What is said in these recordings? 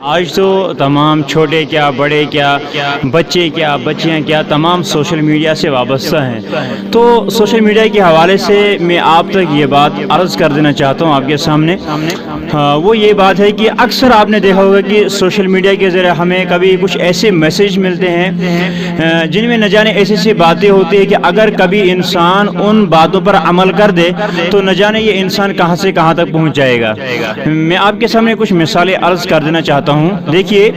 आज तो तमाम छोटे क्या बड़े क्या बच्चे क्या बच्चियां क्या तमाम सोशल मीडिया से वाबस्ता हैं। तो सोशल मीडिया के हवाले से मैं आप तक ये बात अर्ज़ कर देना चाहता हूँ आपके सामने। वो ये बात है कि अक्सर आपने देखा होगा कि सोशल मीडिया के ज़रिए हमें कभी कुछ ऐसे मैसेज मिलते हैं जिनमें न जाने ऐसी ऐसी बातें होती है कि अगर कभी इंसान उन बातों पर अमल कर दे तो न जाने ये इंसान कहाँ से कहाँ तक पहुँच जाएगा। मैं आपके सामने कुछ मिसालें अर्ज़ कर देना चाहता हूँ। देखिए,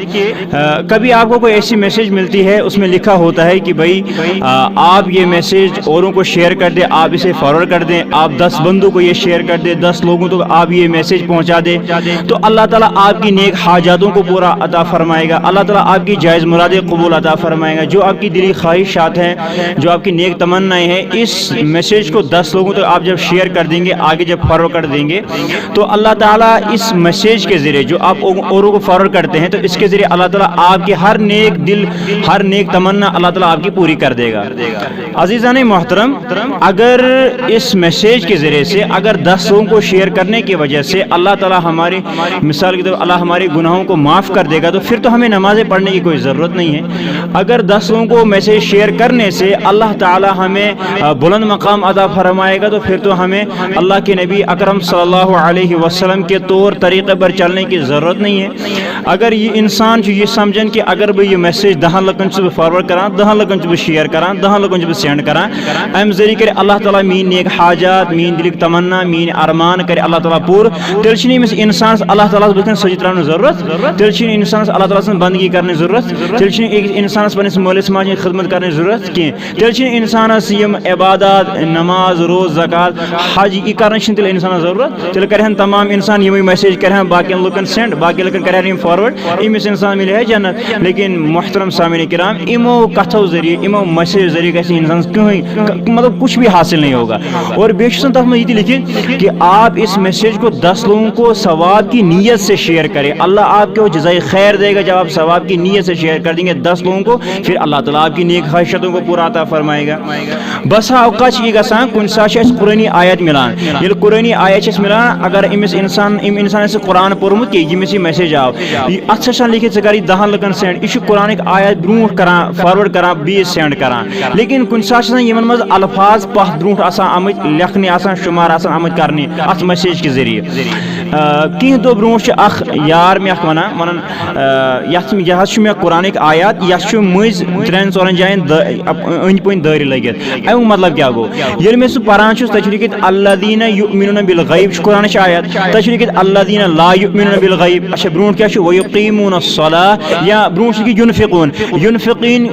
कभी आपको कोई ऐसी मैसेज मिलती है, उसमें लिखा होता है कि भाई आप ये मैसेज औरों को शेयर कर दें, आप इसे फॉरवर्ड कर दें, आप 10 बंदों को ये शेयर कर दें, 10 लोगों तक आप ये मैसेज पहुंचा दें, तो अल्लाह ताला आपकी नेक हाजातों को पूरा अता फरमाएगा। अल्लाह ताला आपकी जायज़ मुरादें कबूल अता फरमाएगा। जो आपकी दिली ख्वाहिशात हैं, जो आपकी नेक तमन्नाएं हैं, इस मैसेज को 10 लोगों तक आप जब शेयर कर देंगे, आगे जब फॉरवर्ड कर देंगे, तो अल्लाह ताला इस मैसेज के ज़रिए जो आप औरों को फॉरवर्ड करते हैं, तो इसके ज़रिए अल्लाह ताला आपके हर नेक दिल, हर नेक तमन्ना अल्लाह ताला आपकी पूरी कर देगा। अज़ीज़ान मोहतरम, अगर इस मैसेज के ज़रिए से अगर 10 लोगों को शेयर करने की वजह से अल्लाह ताला हमारी मिसाल की तरफ अल्लाह हमारे गुनाहों को माफ़ कर देगा, तो फिर तो हमें नमाज़ें पढ़ने की कोई ज़रूरत नहीं है। अगर 10 लोगों को मैसेज शेयर करने से अल्लाह ताला हमें बुलंद मकाम अता फरमाएगा, तो फिर तो हमें अल्लाह के नबी अकरम सल्लल्लाहु अलैहि वसल्लम के तौर तरीक़े पर चलने की ज़रूरत नहीं है। अगर ये इंसान ये समझन कि अगर बह यह मैसेज 10 लकन से फॉरवर्ड करा, 10 लकन से शेयर करा, 10 लकन से सेंड करा, अम जरिए कर अल्लाह ताला मीन नेक हाजात, मीन दिलिक तमन्ना, मीन अरमान कर अल्लाह ताला पूर, तेल अमिस इंसान अल्लाह ताला बुथ सजी त्रान जरूरत, तेल इंसान अल्लाह ताला बंदगी करने जरूरत, तेल इंसान पन्निस मोलिस माज खिदमत करने जरूरत कह, तेल इंसान इबादत नमाज रोज ज़कात हज यह कर इंसान जरूरत, तेल कर तमाम इंसान यम मैसेज कर बाकी लुकन सेंड, बाकी लुकन कर फॉरवर्ड, इमिस इंसान मिले है जन्नत। लेकिन मोहतरम सामीन किराम, इमो कथों जरिए इमो मैसेज जरिए गि इंसान कहीं मतलब कुछ भी हासिल नहीं होगा। और बेशक तथ में ये लिखित कि आप इस मैसेज को 10 लोगों को सवाब की नीयत से शेयर करें, अल्लाह आपको जज़ाए खैर देगा। जब आप सवाब की नीयत से शेयर कर देंगे 10 लोगों को, फिर अल्लाह ताला आपकी नेक ख्वाहिशतों को पूरा अता फरमाएगा। बसा अवकाश यह गसान कुन सा कुरानी आयत मिलान, ये कुरानी आयत मिलान, अगर इमिस इंसान से कुरान पोर्मुत कि यमिस यह मैसेज आव अत लिखित ज कर 10 लकन सेंड, यह कुरानिक आयत ब्रूह करान फॉरवर्ड करान बीस सेंड करान, लेकिन कुन सा यमन मज अल्फाज पह ब्रूह आमत लिखने शुमार आमत करने अत मैसेज के जरिए। कह दो ब्रोह अख यार मे वन यह कुरानिक आयत यह मज 3-4 जायन अंद पन दार लगित। अमुक मतलब क्या गो, ये मे सह पान तथ लिखित अल्लज़ीना युमिनून बिल गैब कुरान आयत, तथ लिखित अल्लज़ीना ला युमिनून बिल गैब। अच्छा ब्रोह क्या वयुकीमून अस्सलाह, या ब्रोह युनफिकून,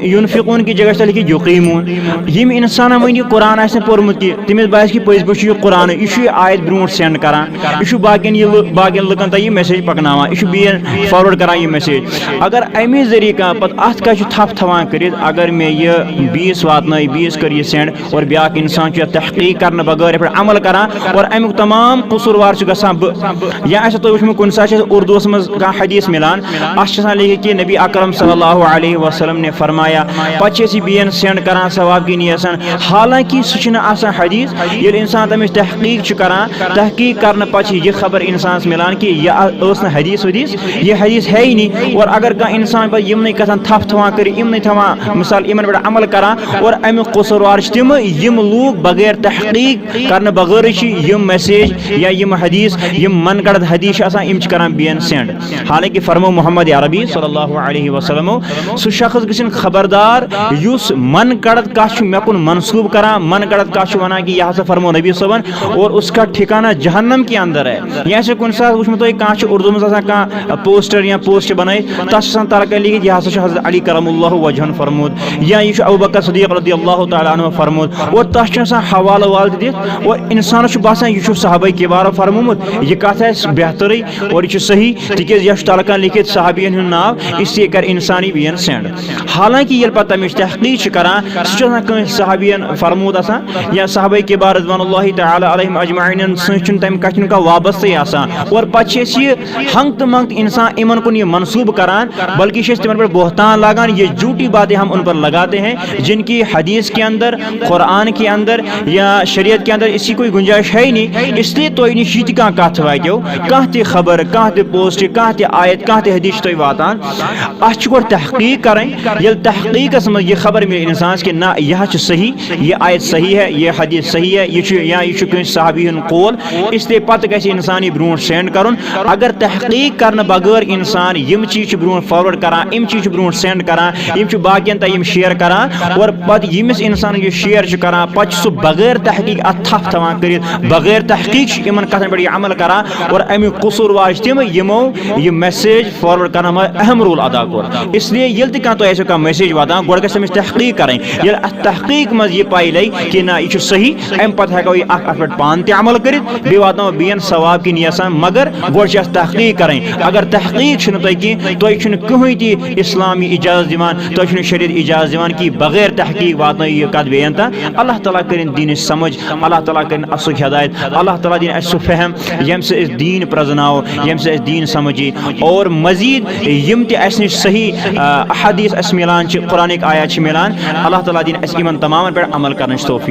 युनफिकून की जगह लिखित युकीमून। यम इंसान वन कुरान पोर्मुत कि तमिस बास कि पज पे कुरान, यह आयत ब्रोह सेंड करान, यह बाकी लुकन तक यह मैसेज पकनावान, यह बी फॉरवर्ड करान यह मैसेज। अगर अमे जरिए कह पत अत क्या थप थवान कर, अगर मे यह बीस वातन, बीस कर यह सेंड और ब्या इंसान तहकीक करने बगैर पे अमल करान और अमुक तमाम कसूरवार गसान। या तुम वो कुन सा उर्दूस मज कह हदीस मिलान, अ लिखित कि नबी अकरम सल्लल्लाहु अलैहि वसल्लम ने फरमाया, पे बीन सेंड करान सवाब की नीयत। हालांकि सह हदीस, ये इंसान तमिस तहकीक करान, तहकीक करने पे यह खबर इंसान मिलान कि यह हदीस वदीस, यह हदीस है ही नहीं। और अगर कह इंसान पर यमन कथन थप थवान कर, यमन थवान मिसाल इन पे अमल करान और अमुक कसूरवार तम यम लूग बगैर तहकीक करने बगैर यम मैसेज या यम हदीस, यम मन गढ़ हदीस यम करान बेन सेंड। हालांकि फरमो मोहम्मद अरबी सल्लल्लाहु अलैहि वसल्लम, सह शख्स गन खबरदार युस मन गढ़ कह मे कुन मनसूब करान, मन गढ़ कह वन कि यह फरमो नबी सबन और उसका ठिकाना जहन्नम के अंदर है। यह कुन सा वो कह उर्दू में कह पोस्टर या पोस्ट बन तथ तल लिखित यह हज़रत अली करमुल्लाहु वजहन फरमूद, या यह अबू बकर सिद्दीक़ रज़ियल्लाहु तआला अन्हु फरमूद, और तथ हवाला वाल दित और इंसान बासान यह सहाबा किबार फरमोमुत। यह कथ बेहतर और यह सही तिज यह तल लिखित सहाबियन नाव, इसलिए कर इंसान बेन सेंड। हालांकि ये पे तमिस तहकीक करान सह कह सहाबियन फरमूद या सहाबा किबार रज़वानुल्लाहि तआला अलैहिम अजमईन सह तम कथन का वाबस्त और पचे हंगत मंगत इंसान इमन कुन मनसूब करान, बल्कि तिमन पर बोहतान लागान। ये झूठी बातें हम उन पर लगाते हैं जिनकी हदीस के अंदर, कुरान के अंदर या शरीयत के अंदर इसकी कोई गुंजाइश है ही नहीं। इसलिए तो नीश कत वो कह खबर, कह पोस्ट, कह आयत, कह हदीस तो वातान अत गो तहकीक करें। ये तहकीकस मज यह खबर मिले इंसान कि ना यह सही, यह आयत सही है, यह हदीस सही है, यह साहबी कौल, इसलिए पत गि इंसान ब्रोह सेंड कर। अगर तहकीक कर बगैर इंसान यम चीज ब्रोह फॉरवर्ड करान, यम चीज ब्रोह सेंड करान, बाकियन तम शेयर करान, और पत यमिस इंसान यह शेयर करान पत सह बगैर तहकीक अत थप थवान कर, बगैर तहकीक इन कथन पे अमल करान, और अमुक कसूरवार तम यमो यह मैसेज फॉरवर्ड कर अहम रोल अदा कर। इसलिए ये कह मैसेज वातान गो गस तहकीक करें। ये तहकीक मज यह पाई लगे कि ना यह सही, अम पे हेको पे पान अमल कर बे वातो बेन सवाब कि यसान, मगर गो तहकीक करें। अगर तहकीक तुम कहीं ती इस्लामी इजाजत दिवान, तुम शरीयत इजाजत दिवान कि बगैर तहकीक वात यह कत बेन ता। अल्लाह ताला करें दीन समझ, अल्लाह ताला करें असुख हिदायत, अल्लाह ताला दिन असु फहम यम से इस दीन प्रजनाओ, यम से इस दीन समझी, और मजीद यम त सही अहादीस मिलान, कुरानिक आयात मिलान। अल्लाह ताला दिन इमन तमाम पर अमल करने तौफीक।